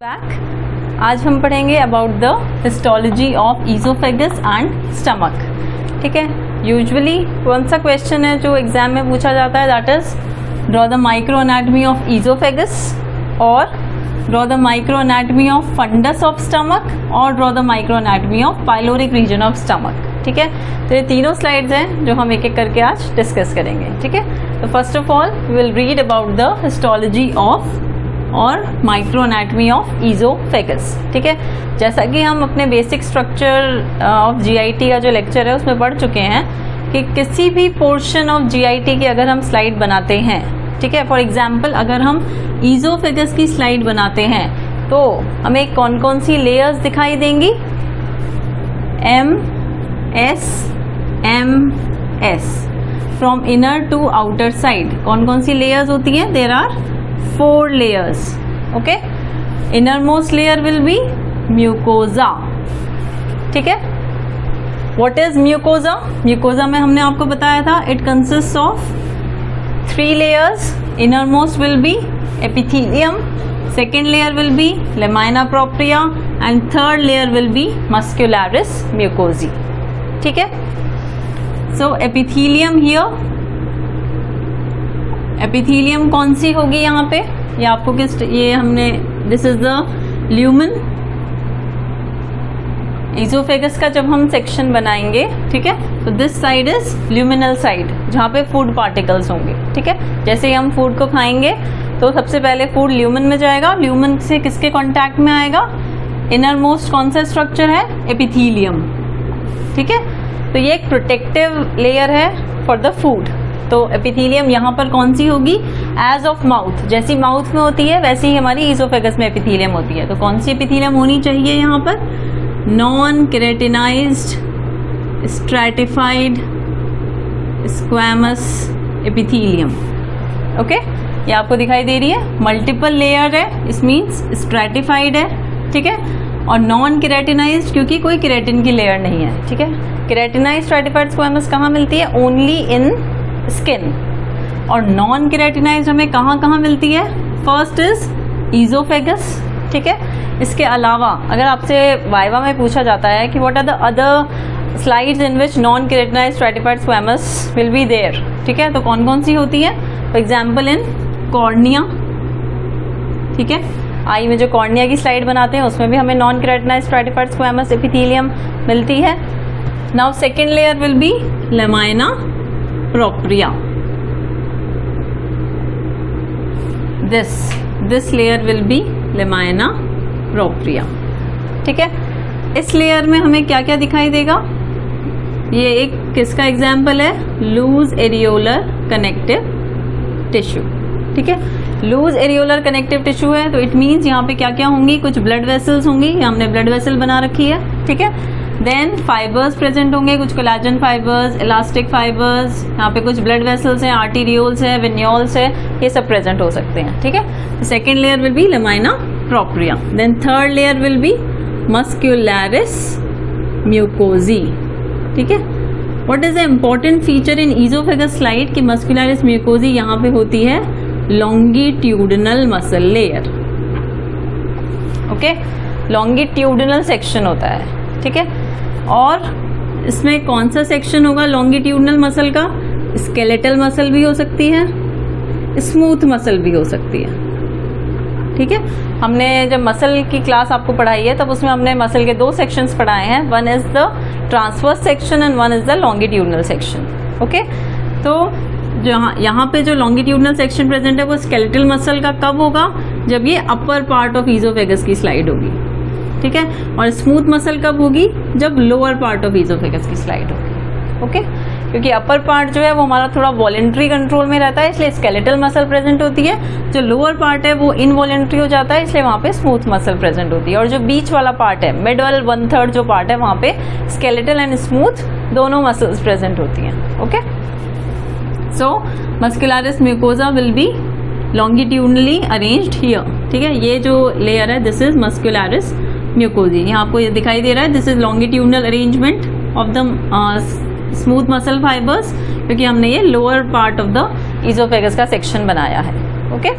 Back. आज हम पढ़ेंगे about the histology of oesophagus and stomach. ठीक है, यूजुअली कौन सा क्वेश्चन है जो एग्जाम में पूछा जाता है, that is draw the micro anatomy of oesophagus और draw the micro anatomy of fundus of stomach और draw the micro anatomy of pyloric region of stomach. ठीक है, तो ये तीनों स्लाइड्स हैं जो हम एक एक करके आज डिस्कस करेंगे। ठीक है, तो first of all we will read about the histology of और माइक्रो एनाटमी ऑफ ईजोफेगस। ठीक है, जैसा कि हम अपने बेसिक स्ट्रक्चर ऑफ जीआईटी का जो लेक्चर है उसमें पढ़ चुके हैं कि किसी भी पोर्शन ऑफ जीआईटी की अगर हम स्लाइड बनाते हैं, ठीक है, फॉर एग्जांपल अगर हम ईजोफेगस की स्लाइड बनाते हैं तो हमें कौन कौन सी लेयर्स दिखाई देंगी, M S from inner to outer side. कौन कौन सी लेयर्स होती हैं, there are 4 layers. Okay, innermost layer will be mucosa. ठीक है, what is mucosa? Mucosa में हमने आपको बताया था it consists of 3 layers. Innermost will be epithelium, second layer will be lamina propria and third layer will be muscularis mucosae. ठीक है, so epithelium here, epithelium कौन सी होगी यहाँ पे, ये आपको किस, ये हमने दिस इज द ल्यूमन। ईजोफेगस का जब हम सेक्शन बनाएंगे, ठीक है, तो this side is luminal side जहाँ पे फूड पार्टिकल्स होंगे। ठीक है, जैसे ही हम फूड को खाएंगे तो सबसे पहले फूड ल्यूमन में जाएगा, ल्यूमन से किसके कांटेक्ट में आएगा, इनर मोस्ट कौन सा स्ट्रक्चर है, एपिथीलियम। ठीक है, तो ये एक प्रोटेक्टिव लेयर है फॉर द फूड। तो एपिथीलियम यहाँ पर कौन सी होगी, एज ऑफ माउथ, जैसी माउथ में होती है वैसे ही हमारी ईजोफेगस में एपिथीलियम होती है। तो कौन सी एपिथीलियम होनी चाहिए यहाँ पर, non keratinised stratified squamous epithelium. Okay, ये आपको दिखाई दे रही है, मल्टीपल लेयर है, इस मीन्स स्ट्रैटिफाइड है। ठीक है, और नॉन केराटिनाइज्ड क्योंकि कोई केराटिन की लेयर नहीं है। ठीक है, केराटिनाइज्ड स्ट्रैटिफाइड स्क्वैमस कहाँ मिलती है, ओनली इन स्किन। और नॉन केराटिनाइज्ड हमें कहाँ कहाँ मिलती है, फर्स्ट इज ईजोफेगस। ठीक है, इसके अलावा अगर आपसे वाइवा में पूछा जाता है कि what are the other slides in which non keratinised stratified squamous will be there, ठीक है, तो कौन कौन सी होती है, फॉर एग्जाम्पल इन कॉर्निया। ठीक है, आई में जो कॉर्निया की स्लाइड बनाते हैं उसमें भी हमें non keratinised stratified squamous epithelium मिलती है। Now second layer will be lamina propria. This layer will be lamina propria. ठीक है, इस लेयर में हमें क्या क्या दिखाई देगा, ये एक किसका एग्जाम्पल है, लूज एरियोलर कनेक्टिव टिश्यू। ठीक है, लूज एरियोलर कनेक्टिव टिश्यू है तो इट मीन्स यहाँ पे क्या क्या होंगी, कुछ ब्लड वेसल्स होंगी, हमने ब्लड वेसल बना रखी है। ठीक है, देन फाइबर्स प्रेजेंट होंगे, कुछ कोलाजन फाइबर्स, इलास्टिक फाइबर्स, यहाँ पे कुछ ब्लड वेसल्स हैं, आर्टीरियोल्स है, वेन्यूल्स है, ये सब प्रेजेंट हो सकते हैं। ठीक है, second layer will be lamina propria, then third layer will be muscularis mucosae. ठीक है, what is the important feature in oesophagus slide कि मस्क्यूलरिस म्यूकोजी यहाँ पे होती है longitudinal muscle layer. Okay, longitudinal section होता है। ठीक है, और इसमें कौन सा सेक्शन होगा लॉन्गिट्यूडनल मसल का, स्केलेटल मसल भी हो सकती है, स्मूथ मसल भी हो सकती है। ठीक है, हमने जब मसल की क्लास आपको पढ़ाई है तब उसमें हमने मसल के 2 सेक्शंस पढ़ाए हैं, one is the transverse section and one is the longitudinal section. Okay, तो जो यहाँ पे जो लॉन्गिट्यूडनल सेक्शन प्रेजेंट है वो स्केलेटल मसल का कब होगा, जब ये अपर पार्ट ऑफ ईजोफेगस की स्लाइड होगी। ठीक है, और स्मूथ मसल कब होगी, जब लोअर पार्ट ऑफ ईजोफेगस की स्लाइड होगी। ओके, क्योंकि अपर पार्ट जो है वो हमारा थोड़ा वॉलेंट्री कंट्रोल में रहता है इसलिए स्केलेटल मसल प्रेजेंट होती है, जो लोअर पार्ट है वो इनवॉलेंट्री हो जाता है इसलिए वहाँ पे स्मूथ मसल प्रेजेंट होती है, और जो बीच वाला पार्ट है, मिडल 1/3 जो पार्ट है वहाँ पे स्केलेटल एंड स्मूथ दोनों मसल्स प्रेजेंट होती हैं। Okay, so muscularis mucosa will B longitudinally arranged here. ठीक है, ये जो लेयर है दिस इज मस्कुलरिस म्यूकोजी, यहाँ आपको ये दिखाई दे रहा है, this is longitudinal arrangement of the smooth muscle fibres, क्योंकि हमने ये lower part of the oesophagus का सेक्शन बनाया है। Okay,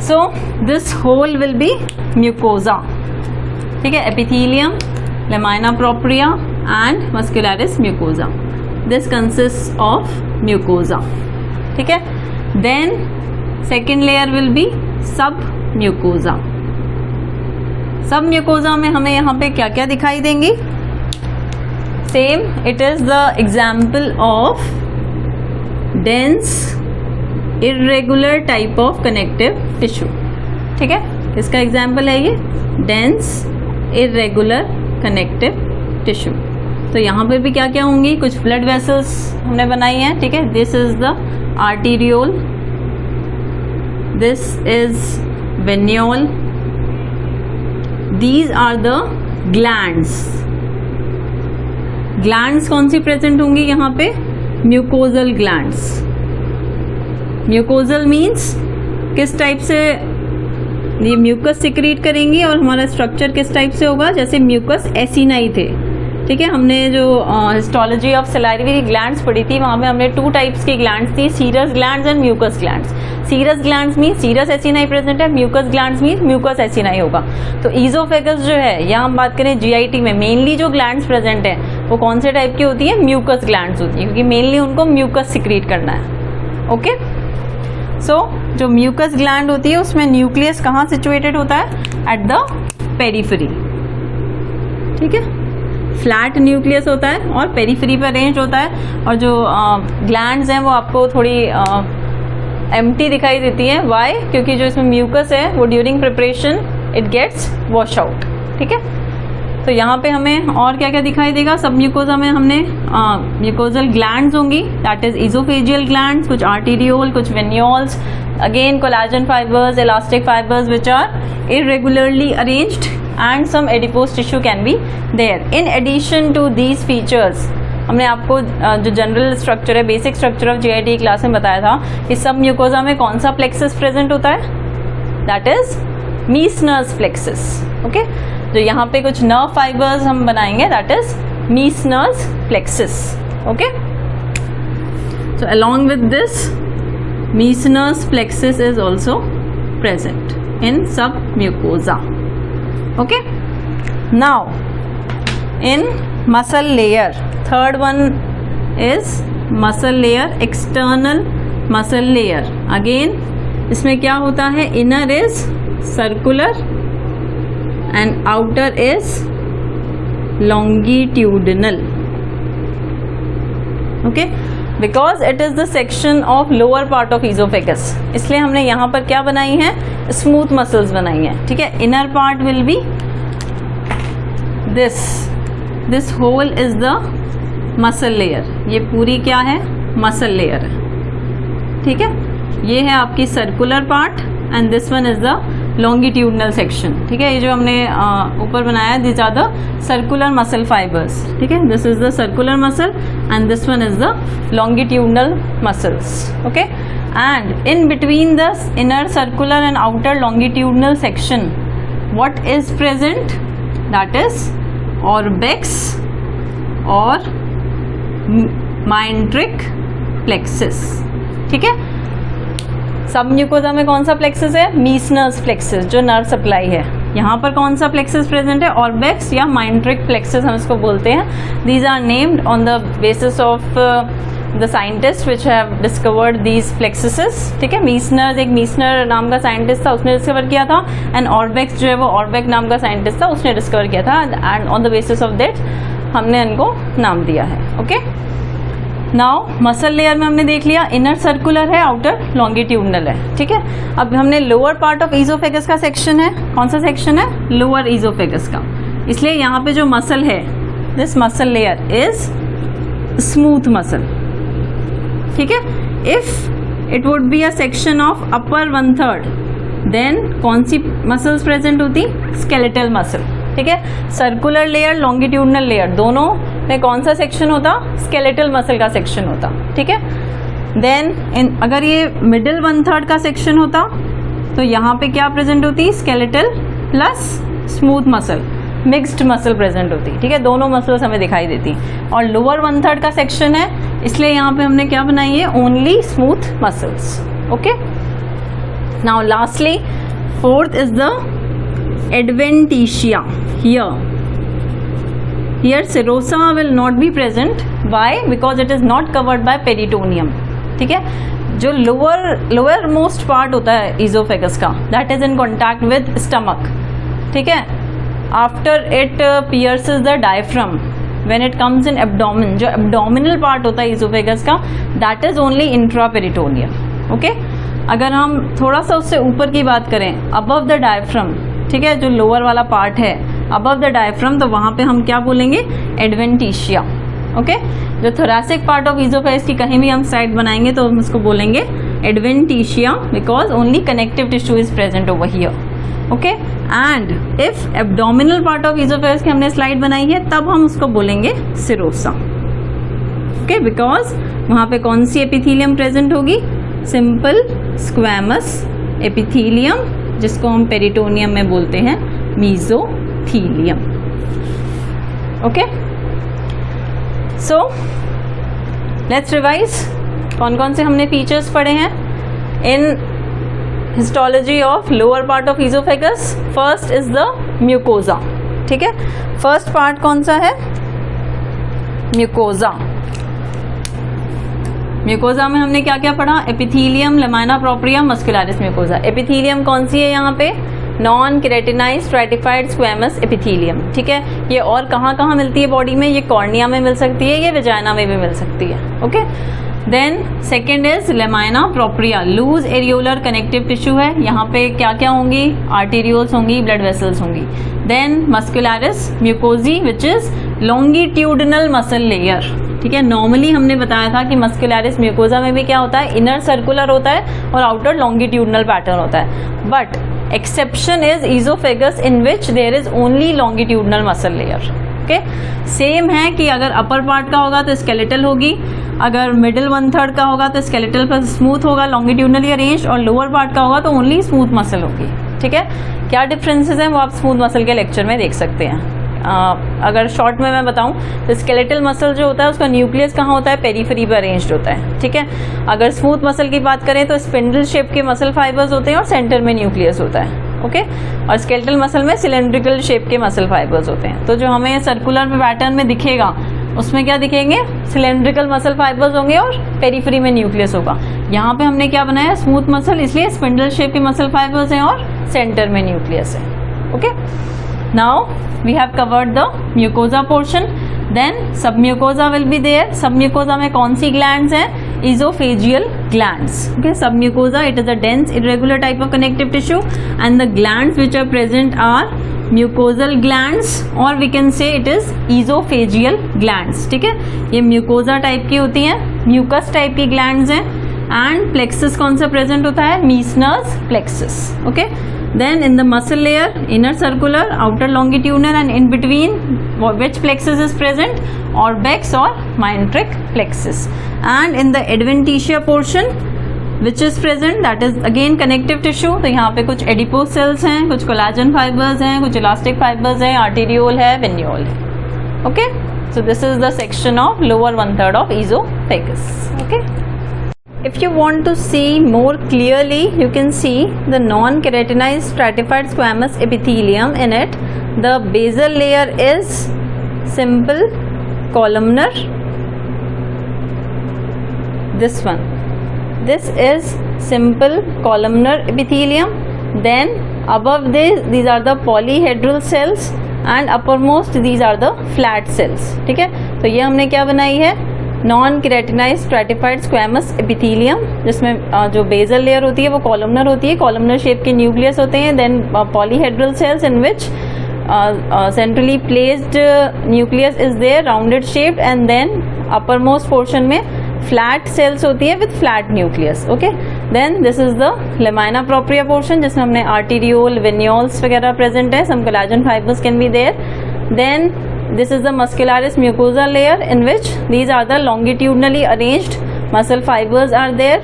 so this whole will be mucosa, ठीक है, epithelium, lamina propria and muscularis mucosa, this consist of mucosa, ठीक है. Then second layer will be submucosa. Submucosa में हमें यहाँ पे क्या क्या दिखाई देंगी? Same, it is the example of dense irregular type of connective tissue, ठीक है. इसका एग्जाम्पल है ये डेंस इरेगुलर कनेक्टिव टिश्यू. तो यहाँ पे भी क्या क्या होंगी? कुछ ब्लड वेसल्स हमने बनाई हैं, ठीक है. This is the arteriole, this is venule, these are the glands. Glands कौन सी प्रेजेंट होंगी यहाँ पे? Mucosal glands. म्यूकोजल मीन्स किस टाइप से ये म्यूकस सिक्रीट करेंगी और हमारा स्ट्रक्चर किस टाइप से होगा? जैसे म्यूकस एसिनाई थे, ठीक है. हमने जो हिस्टोलॉजी ऑफ सलाइवरी ग्लैंड्स पढ़ी थी, वहाँ पे हमने 2 टाइप्स की ग्लैंड्स थी, serous glands and mucous glands. Serous glands mean serous acini present है, mucous glands mean mucous acini होगा. तो ईजोफेगस जो है, या हम बात करें जीआईटी में, मेनली जो ग्लैंड्स प्रेजेंट है वो कौन से टाइप की होती है? म्यूकस ग्लैंड्स होती है, क्योंकि मेनली उनको म्यूकस सिक्रीट करना है. ओके, सो जो म्यूकस ग्लैंड होती है उसमें न्यूक्लियस कहाँ सिचुएटेड होता है? एट द पेरिफेरी, ठीक है. फ्लैट न्यूक्लियस होता है और पेरिफेरी पर अरेंज होता है. और जो ग्लैंड्स हैं वो आपको थोड़ी एम्प्टी दिखाई देती है. वाई? क्योंकि जो इसमें म्यूकस है वो during preparation it gets wash out, ठीक है. तो यहाँ पे हमें और क्या क्या दिखाई देगा? सब म्यूकोजा में हमने म्यूकोजल ग्लैंड्स होंगी, दैट इज इजोफेजियल ग्लैंड्स, कुछ आर्टीरियोल, कुछ venules, again collagen fibres, elastic fibres which are irregularly arranged, and some adipose tissue can be there. In addition to these features, हमने आपको जो जनरल स्ट्रक्चर है, basic structure of GIT class में बताया था कि सब म्यूकोजा में कौन सा प्लेक्सस प्रेजेंट होता है? That is Meissner's plexus. Okay, जो यहाँ पे कुछ नर्व फाइबर्स हम बनाएंगे, that is Meissner's plexus. Okay, so along with this Meissner's plexus is also present in submucosa. Okay, now in muscle layer, third one is muscle layer, external muscle layer. Again इसमें क्या होता है? inner is circular and outer is longitudinal. Okay, because it is the section of lower part of esophagus, इसलिए हमने यहाँ पर क्या बनाई है? स्मूथ मसल्स बनाई हैं, ठीक है. Inner part will be this whole is the muscle layer. ये पूरी क्या है? मसल लेयर है, ठीक है. ये है आपकी circular part and this one is the longitudinal section, ठीक है. ये जो हमने ऊपर बनाया, this are the circular muscle fibres, ठीक है. This is the circular muscle and this one is the longitudinal muscles. Okay, and in between the inner circular and outer longitudinal section, what is present? That is orbex or Meyenteric plexus, ठीक है. सब mucosa में कौन सा plexus है? मीसनर्स plexus, जो nerve supply है. यहाँ पर कौन सा प्लेक्सस प्रेजेंट है? ऑर्बेक्स या माइंट्रिक प्लेक्सस हम इसको बोलते हैं. These are named on the basis of the scientist which have discovered these plexuses, ठीक है. मीसनर, एक मीसनर नाम का साइंटिस्ट था, उसने डिस्कवर किया था. एंड ऑर्बेक्स जो है वो ऑर्बेक नाम का साइंटिस्ट था, उसने डिस्कवर किया था. And on the basis of that हमने इनको नाम दिया है. ओके, नाउ मसल लेयर में हमने देख लिया इनर सर्कुलर है, आउटर लॉन्गिट्यूडनल है, ठीक है. अब हमने लोअर पार्ट ऑफ ईजोफेगस का सेक्शन है. कौन सा सेक्शन है? लोअर ईजोफेगस का. इसलिए यहाँ पे जो मसल है, this muscle layer is smooth muscle, ठीक है. If it would be a section of upper 1/3, then कौन सी मसल्स प्रेजेंट होती? स्केलेटल मसल, ठीक है. सर्कुलर लेयर, लॉन्गिट्यूडनल लेयर, दोनों में कौन सा सेक्शन होता? स्केलेटल मसल का सेक्शन होता, ठीक है. देन अगर ये मिडिल 1/3 का सेक्शन होता तो यहाँ पे क्या प्रेजेंट होती? Skeletal plus smooth muscle, mixed muscle present होती, ठीक है. दोनों मसल्स हमें दिखाई देती. और लोअर 1/3 का सेक्शन है, इसलिए यहाँ पे हमने क्या बनाई है? Only smooth muscles. Okay, Now lastly, fourth is the adventitia. Here serosa will not be present. Why? Because it is not covered by peritoneum. ठीक है, जो लोअर मोस्ट पार्ट होता है इजोफेगस का, that is in contact with stomach. ठीक है, after it pierces the diaphragm, when it comes in abdomen, जो abdominal part होता है इजोफेगस का, दैट इज ओनली इंट्रापेरिटोनियम. ओके, अगर हम थोड़ा सा उससे ऊपर की बात करें, अबव द डायफ्रम, ठीक है, जो लोअर वाला पार्ट है अबव द डायफ्रम, तो वहाँ पे हम क्या बोलेंगे? एडवेंटिशिया. ओके, जो थोरैसिक पार्ट ऑफ इजोफेगस की कहीं भी हम साइड बनाएंगे तो हम उसको बोलेंगे adventitia, because only connective tissue is present over here. Okay, and if abdominal part of oesophagus की हमने स्लाइड बनाई है तब हम उसको बोलेंगे सिरोसा. ओके, बिकॉज वहाँ पे कौन सी एपिथीलियम प्रेजेंट होगी? सिंपल स्क्वैमस एपिथीलियम, जिसको हम पेरिटोनियम में बोलते हैं mesothelium. Okay, so let's revise. कौन कौन से हमने फीचर्स पढ़े हैं in histology of lower part of oesophagus? First is the mucosa. ठीक है, फर्स्ट पार्ट कौन सा है? म्यूकोजा. म्यूकोजा में हमने क्या क्या पढ़ा? Epithelium, lamina propria, muscularis mucosa. Epithelium कौन सी है यहाँ पे? Non keratinise stratified squamous epithelium. ठीक है, ये और कहाँ कहाँ मिलती है बॉडी में? ये कॉर्निया में मिल सकती है, ये वेजाइना में भी मिल सकती है. Okay, then second is lamina propria, loose areolar connective tissue है. यहाँ पे क्या क्या होंगी? आर्टेरियोल्स होंगी, ब्लड वेसल्स होंगी. Then muscularis mucosae which is longitudinal muscle layer. ठीक है, नॉर्मली हमने बताया था कि मस्कुलरिस म्यूकोजा में भी क्या होता है? इनर सर्कुलर होता है और आउटर लॉन्गिट्यूडनल पैटर्न होता है. But exception is oesophagus in which there is only longitudinal muscle layer. Okay, same है कि अगर अपर पार्ट का होगा तो स्केलेटल होगी, अगर मिडिल 1/3 का होगा तो स्केलेटल पर स्मूथ होगा, लॉन्गिट्यूडनली अरेंज, और लोअर पार्ट का होगा तो ओनली स्मूथ मसल होगी. ठीक है, क्या डिफरेंसेस हैं वो आप स्मूथ मसल के लेक्चर में देख सकते हैं. अगर शॉर्ट में मैं बताऊं तो स्केलेटल मसल जो होता है उसका न्यूक्लियस कहाँ होता है? पेरीफेरी पे अरेंज्ड होता है. ठीक है, अगर स्मूथ मसल की बात करें तो स्पिंडल शेप के मसल फाइबर्स होते हैं और सेंटर में न्यूक्लियस होता है. ओके, और स्केलेटल मसल में सिलेंड्रिकल शेप के मसल फाइबर्स होते हैं. तो जो हमें सर्कुलर पैटर्न में दिखेगा उसमें क्या दिखेंगे? सिलेंड्रिकल मसल फाइबर्स होंगे और पेरीफेरी में न्यूक्लियस होगा. यहाँ पे हमने क्या बनाया? स्मूथ मसल, इसलिए स्पिंडल शेप के मसल फाइबर्स हैं और सेंटर में न्यूक्लियस है. Okay, now we have covered the mucosa portion. Then submucosa will be there. Submucosa में कौन सी glands हैं? Esophageal glands. Okay, submucosa, it is a dense irregular type of connective tissue and the glands which are present are mucosal glands or we can say it is esophageal glands. ठीक है, ये mucosa type की होती हैं, mucus type की glands हैं. And plexus कौन सा प्रेजेंट होता है? Meissner's plexus. Okay, then in the muscle layer, inner circular, outer longitudinal, and in between which plexus is present? Orbex or Myenteric plexus. And in the adventitia portion which is present, that is again connective tissue. तो यहाँ पे कुछ adipose cells हैं, कुछ collagen fibers हैं, कुछ elastic fibers हैं, arteriole है, venuole है. Okay, so this is the section of lower 1/3 of esophagus. Okay. If you want to see more clearly, you can see the non-keratinized stratified squamous epithelium in it. The basal layer is simple columnar. This one. This is simple columnar epithelium. Then above this, these are the polyhedral cells and uppermost these are the flat cells. ठीक है, तो ये हमने क्या बनाई है? Non keratinise stratified squamous epithelium, जिसमें जो बेजल लेयर होती है वो कॉलमनर होती है, कॉलमनर शेप के न्यूक्लियस होते हैं. Then polyhedral cells in which centrally placed nucleus is there, rounded shaped, and then upper most portion में फ्लैट सेल्स होती है with flat nucleus. Okay, then this is the lamina propria portion जिसमें हमने arteriole, venules वगैरह present है. Some collagen fibres can be there. Then this is the muscularis mucosa layer in which these are the longitudinally arranged muscle fibers are there.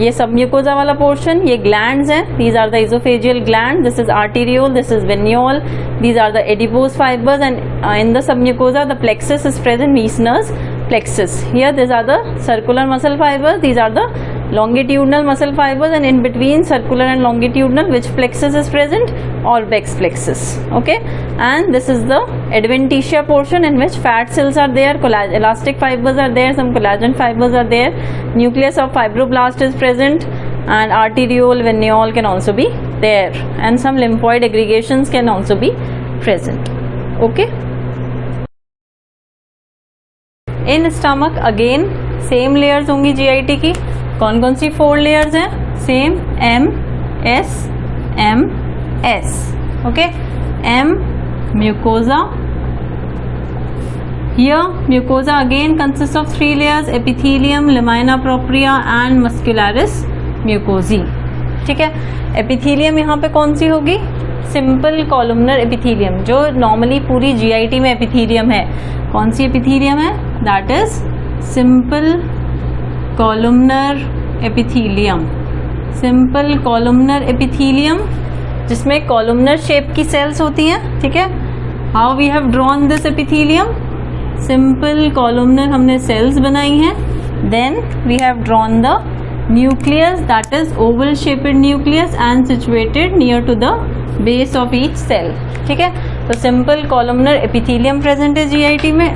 ये submucosa वाला portion, ये glands हैं. These are the esophageal glands. This is arteriole, this is venuole. These are the adipose fibers, and in the submucosa the plexus is present, Meissner's plexus. Here these are the circular muscle fibers. These are the longitudinal muscle fibers, and in between circular and longitudinal, which plexus is present? Orbex plexus. Okay, and this is the adventitia portion in which fat cells are there, elastic fibers are there, some collagen fibers are there, nucleus of fibroblast is present, and arteriole, veneole can also be there, and some lymphoid aggregations can also be present. Okay, in stomach again same layers होंगी GIT की. कौन कौन सी 4 layers हैं? Same M S M S. Okay, M mucosa. Here mucosa again consists of 3 layers: epithelium, lamina propria and muscularis mucosae. ठीक है, epithelium यहाँ पे कौन सी होगी? सिंपल कॉलमनर एपिथीलियम, जो नॉर्मली पूरी GIT में एपिथीलियम है. कौन सी एपिथीलियम है? That is simple columnar epithelium. Simple columnar epithelium जिसमें कॉलमनर शेप की सेल्स होती हैं. ठीक है, how we have drawn this epithelium? Simple columnar हमने सेल्स बनाई हैं. Then we have drawn the nucleus, that is oval shaped nucleus and situated near to the base of each cell. ठीक है, तो सिंपल कॉलमनर एपिथीलियम प्रेजेंट है GIT में,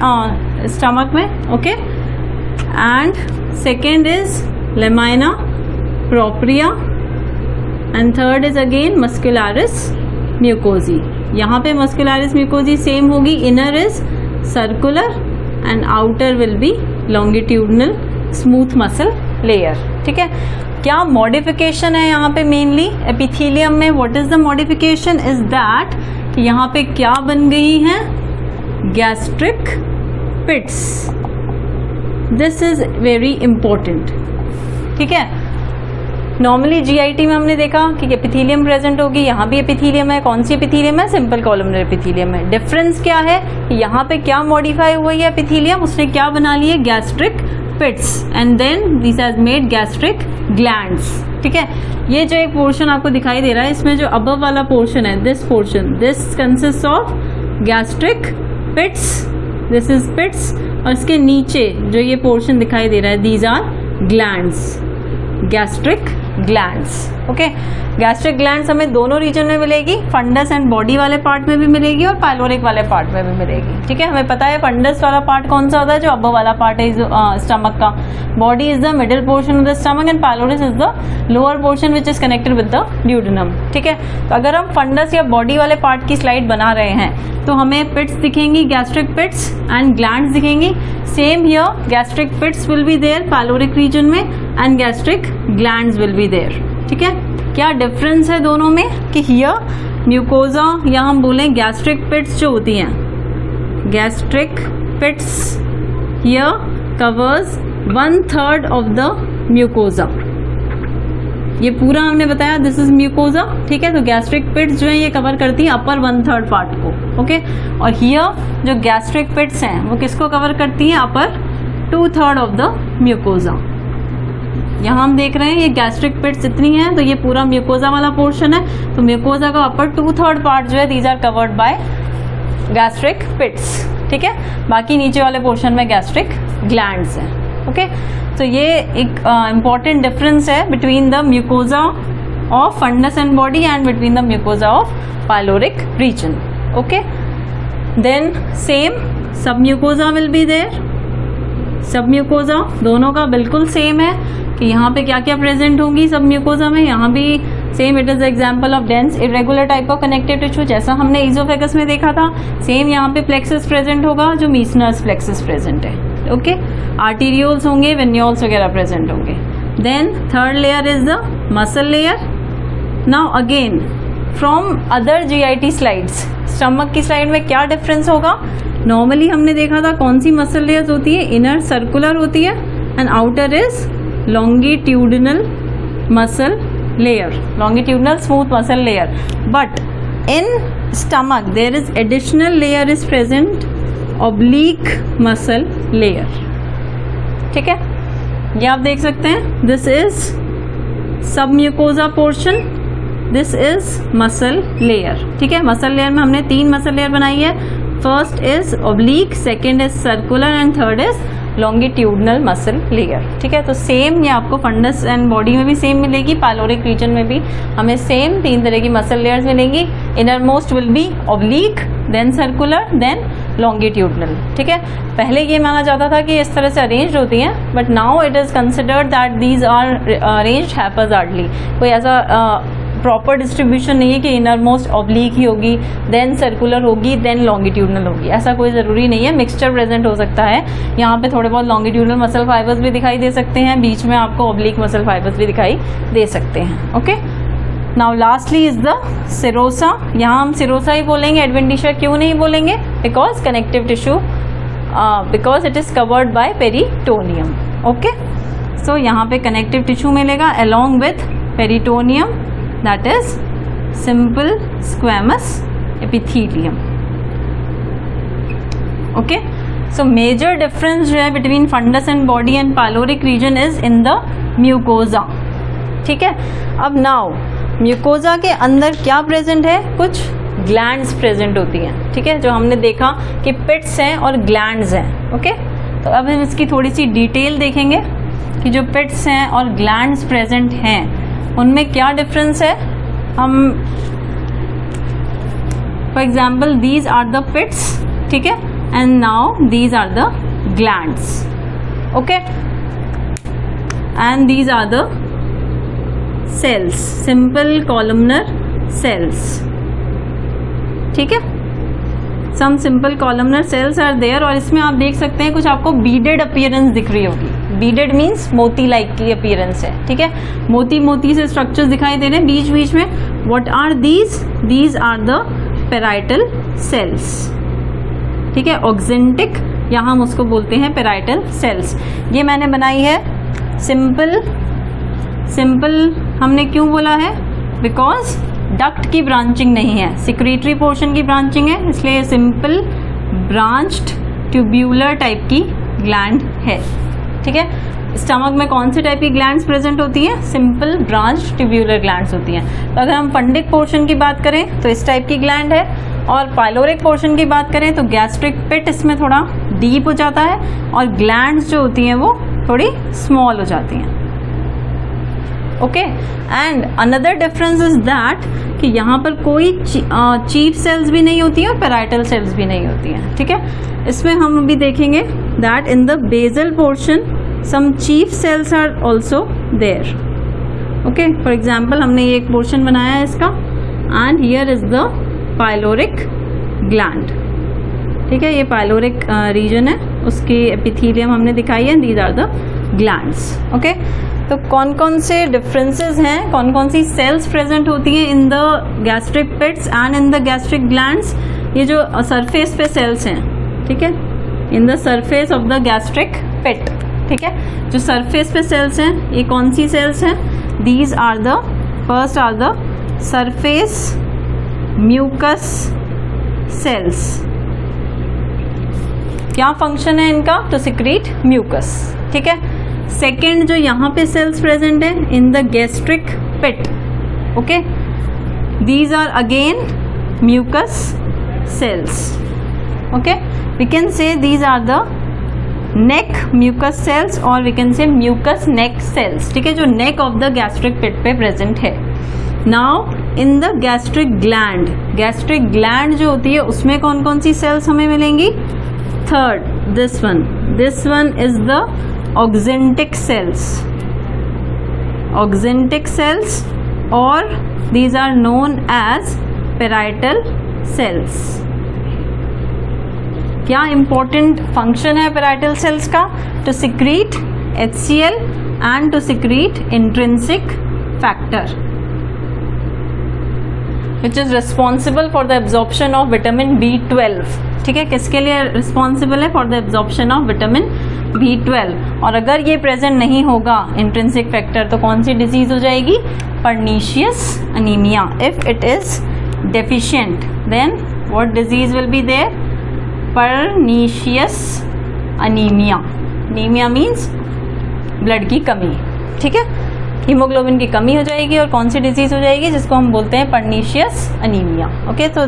stomach में. Okay, and second is lamina propria and third is again muscularis mucosae. यहाँ पे muscularis mucosae same होगी. inner is circular and outer will be longitudinal smooth muscle layer. ठीक है, क्या modification है यहाँ पे मेनली एपिथीलियम में? What is the modification? Is that यहाँ पे क्या बन गई हैं? Gastric pits. This is very important. ठीक है, नॉर्मली GIT में हमने देखा कि एपिथीलियम प्रेजेंट होगी. यहाँ भी एपिथीलियम है. कौन सी एपिथीलियम है? सिंपल कॉलमनर एपिथीलियम है. डिफरेंस क्या है? यहाँ पे क्या मॉडिफाई हुई है एपिथीलियम? उसने क्या बना लिए? Gastric pits, and then this has made gastric glands. ठीक है, ये जो एक पोर्शन आपको दिखाई दे रहा है, इसमें जो अबव वाला पोर्शन है, this portion, this consist of gastric pits. This is pits. और इसके नीचे जो ये पोर्शन दिखाई दे रहा है, these are glands, gastric glands. Okay, gastric glands हमें दोनों रीजन में मिलेगी. फंडस एंड बॉडी वाले पार्ट में भी मिलेगी और पाइलोरिक वाले पार्ट में भी मिलेगी. ठीक है, हमें पता है फंडस वाला पार्ट कौन सा होता है? जो अबव वाला पार्ट है स्टमक का. Body is the middle portion of the stomach and pylorus is the lower portion which is connected with the duodenum. ठीक है, तो अगर हम फंडस या बॉडी वाले पार्ट की स्लाइड बना रहे हैं तो हमें पिट्स दिखेंगी, गैस्ट्रिक पिट्स, एंड ग्लैंड्स दिखेंगी. Same here gastric pits will be there pyloric region में and gastric glands will be there. ठीक है, क्या डिफरेंस है दोनों में? कि हियर म्यूकोजा या हम बोलें गैस्ट्रिक पिट्स जो होती हैं, gastric pits here covers 1/3 of the mucosa. ये पूरा हमने बताया दिस इज म्यूकोजा. ठीक है, तो गैस्ट्रिक पिट्स जो है ये कवर करती है अपर 1/3 पार्ट को. ओके, और हियर जो गैस्ट्रिक पिट्स हैं वो किसको कवर करती हैं? अपर 2/3 ऑफ द म्यूकोजा. यहाँ हम देख रहे हैं ये गैस्ट्रिक पिट्स इतनी हैं, तो ये पूरा म्यूकोजा वाला पोर्शन है. तो म्यूकोजा का अपर 2/3 पार्ट जो है these are covered by gastric pits. ठीक है, बाकी नीचे वाले पोर्शन में गैस्ट्रिक ग्लैंड्स हैं. ओके, तो ये एक इम्पॉर्टेंट डिफरेंस है between the mucosa of fundus and body and between the mucosa of pyloric region. Okay, then same sub mucosa will be there. Sub mucosa दोनों का बिल्कुल सेम है कि यहाँ पे क्या क्या प्रेजेंट होंगी सब म्यूकोजा में. यहाँ भी same, it is example of dense irregular type of connective tissue जैसा हमने इजोफेगस में देखा था. सेम यहाँ पे प्लेक्सस प्रेजेंट होगा जो मीसनर्स प्लेक्सस प्रेजेंट है. ओके, आर्टीरियोल्स होंगे, वेन्योल्स वगैरह प्रेजेंट होंगे. Then third layer is the muscle layer. Now again from other GIT slides, stomach की स्लाइड में क्या डिफरेंस होगा? नॉर्मली हमने देखा था कौन सी मसल लेयर्स होती है? इनर सर्कुलर होती है and outer is longitudinal muscle layer, longitudinal smooth muscle layer. But in stomach there is additional layer is present, oblique muscle layer. ठीक है, ये आप देख सकते हैं. This is sub mucosa portion, this is muscle layer. ठीक है, muscle layer में हमने 3 मसल लेयर बनाई है. First is oblique, second is circular and third is longitudinal muscle layer. ठीक है, तो सेम ये आपको फंडस एंड बॉडी में भी सेम मिलेगी, पाइलोरिक रीजन में भी हमें सेम 3 तरह की मसल लेयर्स मिलेंगी। Inner most will be oblique, then circular, then longitudinal. ठीक है, पहले ये माना जाता था कि इस तरह से अरेंज होती हैं, but now it is considered that these are arranged haphazardly. कोई ऐसा प्रॉपर डिस्ट्रीब्यूशन नहीं है कि इनर मोस्ट ऑब्लिक ही होगी, देन सर्कुलर होगी, देन लॉन्गिट्यूडनल होगी, ऐसा कोई ज़रूरी नहीं है। मिक्सचर प्रेजेंट हो सकता है, यहाँ पे थोड़े बहुत लॉन्गिट्यूडनल मसल फाइबर्स भी दिखाई दे सकते हैं, बीच में आपको ऑब्लिक मसल फाइबर्स भी दिखाई दे सकते हैं। Okay, now lastly is the serosa. यहाँ हम सिरोसा ही बोलेंगे, एडवेंटिशिया क्यों नहीं बोलेंगे? Because connective tissue, because it is covered by peritoneum. Okay, so यहाँ पे कनेक्टिव टिश्यू मिलेगा along with peritoneum, that is simple squamous epithelium. Okay, so major difference जो है between fundus and body and pyloric region is in the mucosa. ठीक है, अब now mucosa के अंदर क्या प्रेजेंट है? कुछ ग्लैंड्स प्रेजेंट होती हैं। ठीक है, जो हमने देखा कि पिट्स हैं और ग्लैंड्स हैं। ओके, तो अब हम इसकी थोड़ी सी डिटेल देखेंगे कि जो पिट्स हैं और ग्लैंड्स प्रेजेंट हैं उनमें क्या डिफरेंस है। हम for example these are the pits, ठीक है, and now these are the glands. Okay, and these are the cells, simple columnar cells. ठीक है, some simple columnar cells are there, और इसमें आप देख सकते हैं कुछ आपको बीडेड अपीयरेंस दिख रही होगी। बीडेड मीन्स मोती लाइक की अपीयरेंस है। ठीक है, मोती मोती से स्ट्रक्चर्स दिखाई दे रहे हैं बीच बीच में। What are these? These are the parietal cells. ठीक है, ऑक्जेंटिक यहाँ हम उसको बोलते हैं पेराइटल सेल्स। ये मैंने बनाई है सिंपल। सिंपल हमने क्यों बोला है? बिकॉज डक्ट की ब्रांचिंग नहीं है, सिक्रीटरी पोर्शन की ब्रांचिंग है, इसलिए सिंपल ब्रांच्ड ट्यूब्यूलर टाइप की ग्लैंड है। ठीक है, स्टमक में कौन सी टाइप की ग्लैंड्स प्रेजेंट होती हैं? सिंपल ब्रांच ट्यूब्यूलर ग्लैंड्स होती हैं। तो अगर हम फंडिक पोर्शन की बात करें तो इस टाइप की ग्लैंड है, और पाइलोरिक पोर्शन की बात करें तो गैस्ट्रिक पिट इसमें थोड़ा डीप हो जाता है, और ग्लैंड्स जो होती हैं वो थोड़ी स्मॉल हो जाती हैं। Okay, and another difference is that कि यहाँ पर कोई चीफ सेल्स भी नहीं होती हैं और पेराइटल सेल्स भी नहीं होती हैं। ठीक है, इसमें हम अभी देखेंगे that in the basal portion some chief cells are also there. Okay, for example हमने ये एक पोर्शन बनाया है इसका, and here is the pyloric gland. ठीक है, ये पाइलोरिक रीजन है, उसकी एपिथेलियम हमने दिखाई है, these are the glands. Okay, तो कौन कौन से डिफरेंसेस हैं, कौन कौन सी सेल्स प्रेजेंट होती हैं in the gastric pits and in the gastric glands? ये जो सरफेस पे सेल्स हैं, ठीक है, in the surface of the gastric pit. ठीक है, जो सरफेस पे सेल्स हैं ये कौन सी सेल्स हैं? These are the first are the surface mucus cells. क्या फंक्शन है इनका? To secrete mucus. ठीक है, सेकेंड जो यहाँ पे सेल्स प्रेजेंट है in the gastric pit, okay, these are again mucus cells. Okay, we can say these are the neck mucus cells, और we can say mucus neck cells. ठीक है, जो neck of the gastric pit पे present है। Now in the gastric gland, gastric gland जो होती है उसमें कौन कौन सी सेल्स हमें मिलेंगी? Third, this one is the oxyntic cells, oxyntic cells, और these are known as parietal cells. क्या इंपॉर्टेंट फंक्शन है पेराइटल सेल्स का? To secrete HCl and to secrete intrinsic factor which is responsible for the absorption of vitamin B12। ठीक है, किसके लिए responsible है? For the absorption of vitamin B12। और अगर ये प्रेजेंट नहीं होगा इंट्रिंसिक फैक्टर तो कौन सी डिजीज हो जाएगी? Pernicious anaemia. If it is deficient then what disease will be there? Pernicious anaemia. Anaemia means blood की कमी। ठीक है, हीमोग्लोबिन की कमी हो जाएगी, और कौन सी डिजीज हो जाएगी? जिसको हम बोलते हैं पर्नीशियस अनीमिया। ओके, तो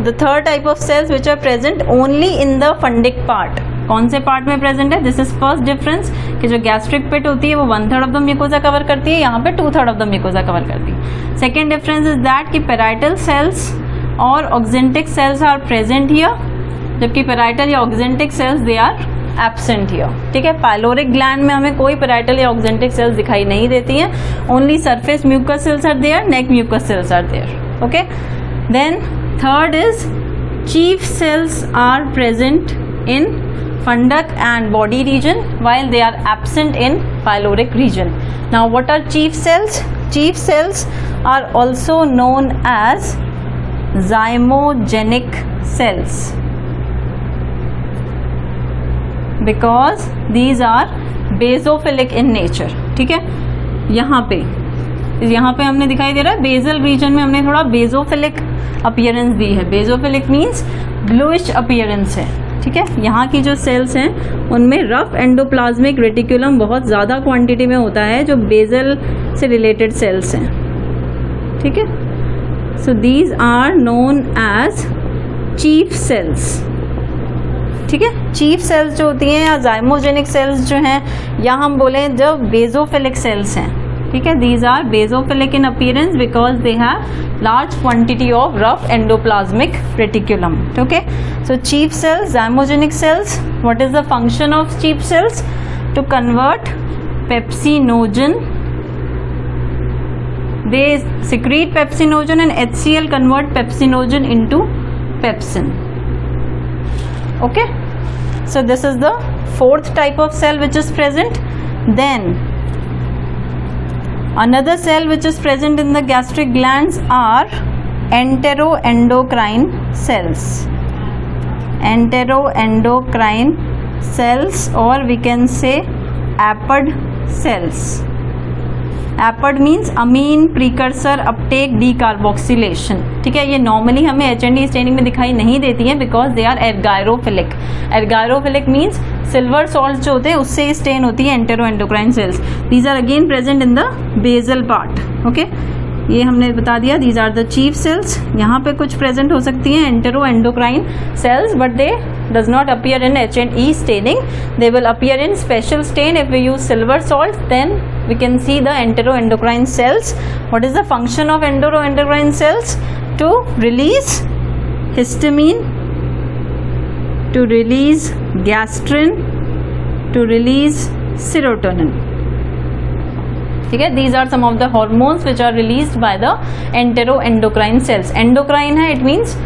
the third type of cells which are present only in the fundic part, कौन से पार्ट में प्रेजेंट है? दिस इज फर्स्ट डिफरेंस कि जो गैस्ट्रिक पिट होती है वो 1/3 ऑफ द म्यूकोजा कवर करती है, यहाँ पे 2/3 ऑफ द म्यूकोजा कवर करती है. सेकेंड डिफरेंस इज दैट कि पैराइटल सेल्स और oxyntic cells are present here, जबकि पैराइटल या oxyntic cells they are absent here. ठीक है, पाइलोरिक ग्लैंड में हमें कोई पैराइटल या ऑक्जेंटिक सेल्स दिखाई नहीं देती हैं. Only surface mucus cells are there, neck mucus cells are there. Okay, then third is chief cells are present in funduc and body region while they are absent in pyloric region. Now what are chief cells? Chief cells are also known as zymogenic cells because these are basophilic in nature. ठीक है, यहाँ पे हमने दिखाई दे रहा है bezel reason में हमने थोड़ा बेजोफिलिक अपीयरेंस दी है. बेजोफिलिक मीन्स ब्लूइश अपीयरेंस है. ठीक है, यहाँ की जो सेल्स हैं उनमें रफ एंडोप्लाज्मिक रेटिकुलम बहुत ज़्यादा क्वांटिटी में होता है जो बेजल से रिलेटेड सेल्स हैं. ठीक है, so these are known as chief cells. ठीक है, चीफ सेल्स जो होती हैं या जाइमोजेनिक सेल्स जो हैं या हम बोलें जो बेजोफिलिक सेल्स हैं. ठीक है, these are basophilic in appearance because they have large quantity of rough endoplasmic reticulum. Okay, so chief cells, zymogenic cells, what is the function of chief cells? To convert pepsinogen, they secrete pepsinogen and HCl convert pepsinogen into pepsin. Okay, so this is the fourth type of cell which is present. Then another cell which is present in the gastric glands are enteroendocrine cells. Enteroendocrine cells, or we can say APAD cells. APAD means amine precursor uptake decarboxylation. ठीक है, ये normally हमें HND staining में दिखाई नहीं देती हैं because they are argyrophilic. Argyrophilic means silver salt जो होते हैं उससे स्टेन होती है enteroendocrine cells. These are again present in the basal part. Okay, ये हमने बता दिया. These are the chief cells. यहाँ पे कुछ प्रेजेंट हो सकती हैं enteroendocrine cells but they does not appear in H&E staining. They will appear in special stain if we use silver salt. Then we can see the enteroendocrine cells. What is the function of enteroendocrine cells? To release histamine, to release gastrin, to release serotonin. ठीक है, these are some of the hormones which are released by the enteroendocrine cells. Endocrine है, it means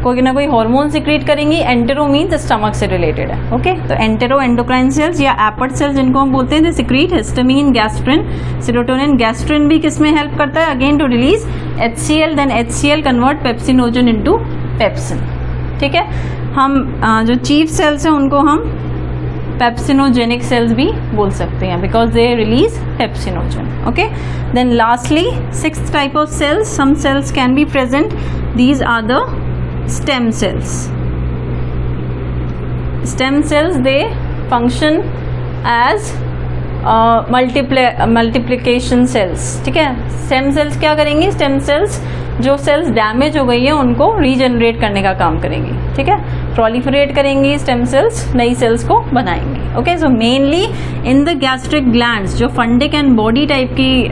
कोई ना कोई hormone secrete करेंगी. Entero means stomach से related है. Okay, तो एंटेरो एंडोक्राइन सेल्स या एपड सेल्स जिनको हम बोलते हैं, they secrete histamine, gastrin, serotonin. Gastrin भी किस में हेल्प करता है? Again to release HCl, then HCl convert pepsinogen into pepsin. ठीक है, हम जो चीफ सेल्स हैं उनको हम पेप्सिनोजेनिक सेल्स भी बोल सकते हैं because they release pepsinogen. Okay, then lastly sixth type of cells, some cells can be present. These are the stem cells. Stem cells, they function as multiplication cells. ठीक है, stem cells क्या करेंगी? stem cells जो cells damage हो गई है उनको regenerate करने का काम करेंगी. ठीक है, प्रोलिफरेट करेंगी स्टेम सेल्स, नई सेल्स को बनाएंगी. Okay, so mainly in the gastric glands जो फंडिक एंड बॉडी टाइप की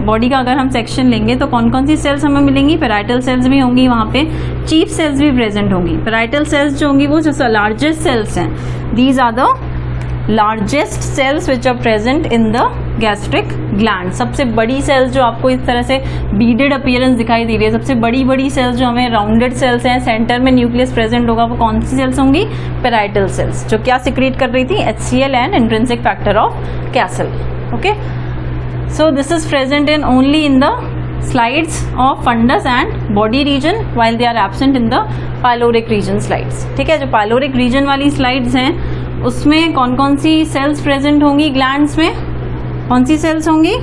बॉडी का अगर हम सेक्शन लेंगे तो कौन कौन सी सेल्स हमें मिलेंगी? पैराइटल सेल्स भी होंगी, वहाँ पे चीफ सेल्स भी प्रेजेंट होंगी. पैराइटल सेल्स जो होंगी वो जो लार्जेस्ट सेल्स हैं, these are the largest cells which are present in the gastric gland. सबसे बड़ी सेल्स जो आपको इस तरह से बीडेड अपीयरेंस दिखाई दे रही है, सबसे बड़ी सेल्स जो हमें राउंडेड सेल्स हैं, सेंटर में न्यूक्लियस प्रेजेंट होगा, वो कौन सी सेल्स होंगी? पैराइटल सेल्स, जो क्या सिक्रीट कर रही थी? HCl and intrinsic factor of castle. Okay, so this is present in only in the slides of fundus and body region while they are absent in the pyloric region slides. ठीक है, जो pyloric region वाली slides हैं उसमें कौन कौन सी cells present होंगी? ग्लैंड्स में कौन सी सेल्स होंगी?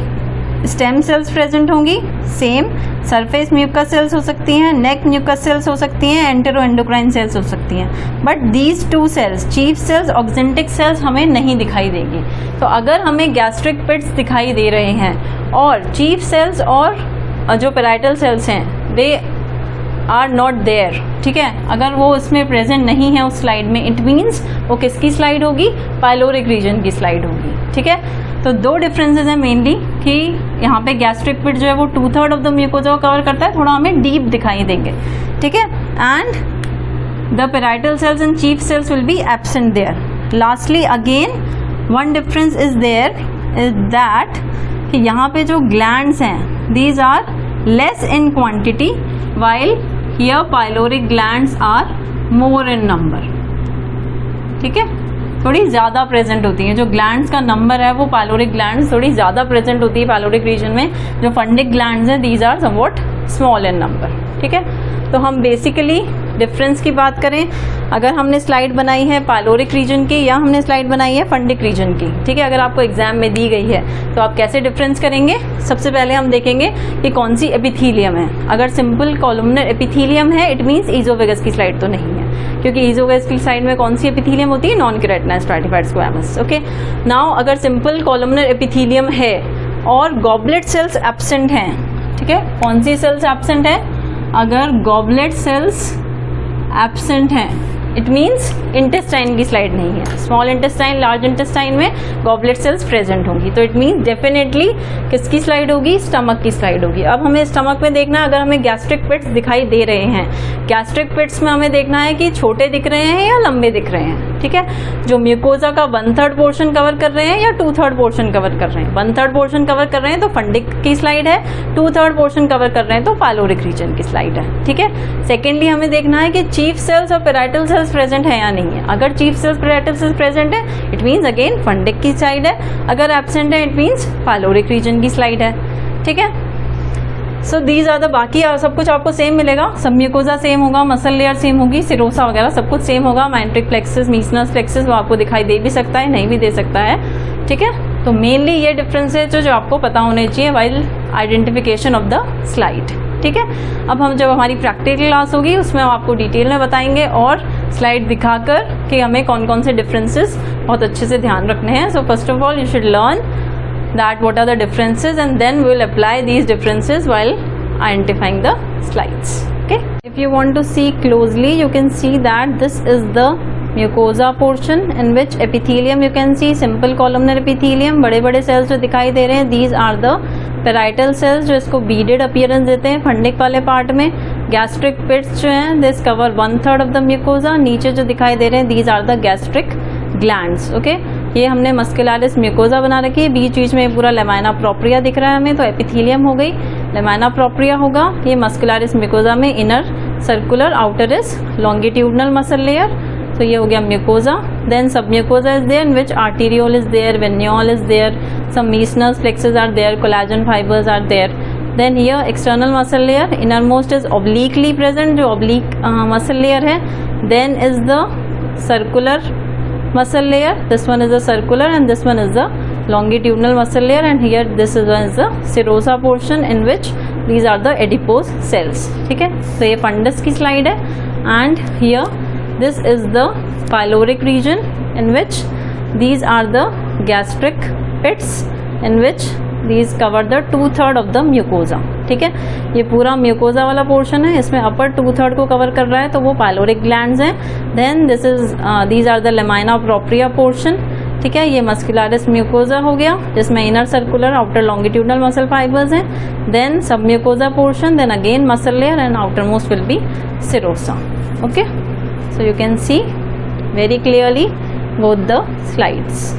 स्टेम सेल्स प्रेजेंट होंगी. सेम सरफेस म्यूकस सेल्स हो सकती हैं, नेक म्यूकस सेल्स हो सकती हैं, एंटेरोएंडोक्राइन सेल्स हो सकती हैं. But these two cells, chief cells, oxyntic cells हमें नहीं दिखाई देगी. तो अगर हमें गैस्ट्रिक पिट्स दिखाई दे रहे हैं और चीफ सेल्स और जो पैराइटल सेल्स हैं दे आर नॉट देयर, ठीक है, अगर वो इसमें प्रेजेंट नहीं है उस स्लाइड में, इट मीन्स वो किसकी स्लाइड होगी, पाइलोरिक रीजन की स्लाइड होगी, ठीक है। तो दो डिफरेंसेस हैं मेनली कि यहाँ पे गैस्ट्रिक पिट जो है वो 2/3 ऑफ द म्यूकोजा को कवर करता है, थोड़ा हमें डीप दिखाई देंगे, ठीक है, and the parietal cells and chief cells will be absent there. Lastly again one difference is there is that कि यहाँ पे जो ग्लैंड्स हैं these are less in quantity while here pyloric glands are more in number, ठीक है, थोड़ी ज़्यादा present होती हैं। जो ग्लैंड्स का नंबर है वो पाइलोरिक ग्लैंड्स थोड़ी ज़्यादा प्रेजेंट होती है पाइलोरिक रीजन में। जो फंडिक ग्लैंड्स हैं these are somewhat small in number, ठीक है। तो हम बेसिकली डिफरेंस की बात करें, अगर हमने स्लाइड बनाई है पाइलोरिक रीजन की या हमने स्लाइड बनाई है फंडिक रीजन की, ठीक है, अगर आपको एग्जाम में दी गई है तो आप कैसे डिफरेंस करेंगे। सबसे पहले हम देखेंगे कि कौन सी एपिथीलियम है। अगर सिंपल कॉलमनर एपिथीलियम है इट मीन्स ईजोवेगस की स्लाइड तो नहीं है, क्योंकि ईजोवेगस की स्लाइड में कौन सी एपिथीलियम होती है, non keratinised stratified squamous. Okay, now अगर सिंपल कॉलमनर एपिथीलियम है और गॉबलेट सेल्स एब्सेंट हैं, ठीक है, कौन सी सेल्स एब्सेंट है, अगर गॉबलेट सेल्स एब्सेंट हैं इट मीन्स इंटेस्टाइन की स्लाइड नहीं है, स्मॉल इंटेस्टाइन लार्ज इंटेस्टाइन में गॉबलेट सेल्स प्रेजेंट होंगी, तो इट मीन्स डेफिनेटली किसकी स्लाइड होगी, स्टमक की स्लाइड होगी। अब हमें स्टमक में देखना है, अगर हमें गैस्ट्रिक पिट्स दिखाई दे रहे हैं, गैस्ट्रिक पिट्स में हमें देखना है कि छोटे दिख रहे हैं या लंबे दिख रहे हैं, ठीक है, जो म्यूकोजा का 1/3 पोर्शन कवर कर रहे हैं या 2/3 पोर्शन कवर कर रहे हैं। 1/3 पोर्शन कवर कर रहे हैं तो फंडिक की स्लाइड है, 2/3 पोर्शन कवर कर रहे हैं तो पाइलोरिक रीजन की स्लाइड है, ठीक है। सेकेंडली हमें देखना है कि चीफ सेल्स और पेराइटल सेल्स प्रेजेंट है या नहीं है। अगर chief cells parietal cells present है इट मीन्स अगेन फंडिक की स्लाइड है, अगर एब्सेंट है इट मीन्स पाइलोरिक रीजन की स्लाइड है, ठीक है। सो दीज आर द, बाकी सब कुछ आपको सेम मिलेगा, सब म्यूकोजा सेम होगा, मसल लेयर सेम होगी, सिरोसा वगैरह सब कुछ सेम होगा। माइंट्रिक प्लेक्सस, मीसनस प्लेक्सस वो आपको दिखाई दे भी सकता है, नहीं भी दे सकता है, ठीक है। तो मेनली ये डिफरेंस है जो आपको पता होने चाहिए while identification of the slide, ठीक है। अब हम जब हमारी प्रैक्टिकल क्लास होगी उसमें हम आपको डिटेल में बताएंगे और स्लाइड दिखाकर कि हमें कौन कौन से डिफरेंसेस बहुत अच्छे से ध्यान रखने हैं। So first of all you should learn that what are the differences and then we will apply these differences while identifying the slides. Okay, if you want to see closely you can see that this is the mucosa portion in which epithelium you can see simple columnar epithelium, बड़े बड़े cells जो दिखाई दे रहे हैं these are the parietal cells जो इसको beaded appearance देते हैं फंडिक वाले पार्ट में। gastric pits जो हैं this cover 1/3 of the mucosa, नीचे जो दिखाई दे रहे हैं these are the gastric glands. okay, ये हमने मस्कुलरिस म्यूकोजा बना रखी है, बीच बीच में पूरा लेमाइना प्रोप्रिया दिख रहा है हमें, तो एपिथेलियम हो गई, लेमाइना प्रोप्रिया होगा, ये मस्कुलरिस म्यूकोजा में inner circular, outer is longitudinal muscle layer, तो ये हो गया mucosa. Then sub mucosa is there in which arteriole is there, venule is there, some Meissner's plexuses are there, collagen fibres are there. Then here external muscle layer, inner most is obliquely present, जो oblique muscle layer है। Then is the circular muscle layer, this one is a circular and this one is the longitudinal muscle layer, and here this is the serosa portion in which these are the adipose cells, ठीक है। तो ये funds की slide है and here this is the pyloric region in which these are the gastric pits in which these cover the 2/3 of the mucosa, ठीक है। ये पूरा म्यूकोजा वाला पोर्शन है, इसमें अपर 2/3 को कवर कर रहा है तो वो पाइलोरिक ग्लैंड्स हैं। Then this is these are the lamina propria portion, ठीक है, ये मस्कुलरिस म्यूकोजा हो गया जिसमें inner circular outer longitudinal muscle fibres हैं। Then sub mucosa portion, then again muscle layer and outer most will be serosa. Okay, so you can see very clearly both the slides.